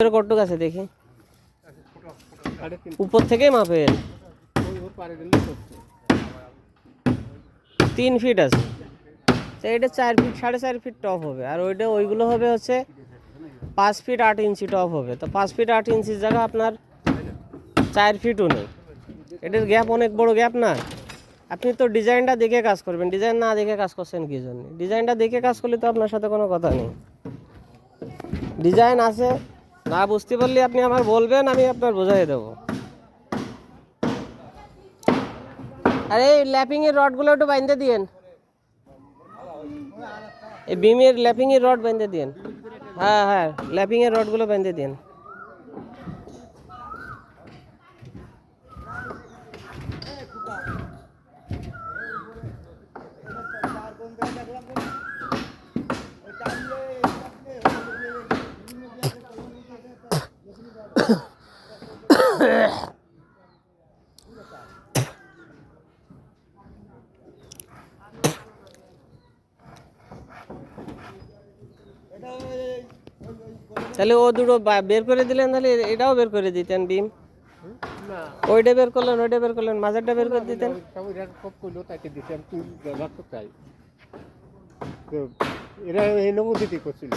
কটুক আছে দেখি, উপর থেকে মাপেন 3 ফিট আছে, তো এটা 4 ফিট 4.5 ফিট টপ হবে, আর ওইগুলো হবে হচ্ছে 5 ফিট 8 ইঞ্চি টপ হবে। তো 5 ফিট 8 ইঞ্চির জায়গা আপনার 4 ফিটও নেই, এটার গ্যাপ অনেক বড় গ্যাপ না। আপনি তো ডিজাইনটা দেখে কাজ করবেন, ডিজাইন না দেখে কাজ করছেন কি জন্য? ডিজাইনটা দেখে কাজ করলে তো আপনার সাথে কোনো কথা নেই। ডিজাইন আছে, না বুঝতে পারলে আপনি আমার বলবেন, আমি আপনার বোঝাই দেবো। আরে এই ল্যাপিংয়ের রডগুলো একটু বাইন্ধে দিয়েন, এই বিমের ল্যাপিংয়ের রড বাইন্ধে দিয়েন। হ্যাঁ হ্যাঁ, ল্যাপিংয়ের রডগুলো বাইন্ধে দিয়েন। তাহলে ও দুটো বের করে দিলেন, তাহলে এটাও বের করে দিতেন বিম। ওইটা বের করলেন, মাঝেরটা বের করে দিতেন। এরা এই নমুদিতি করছিল।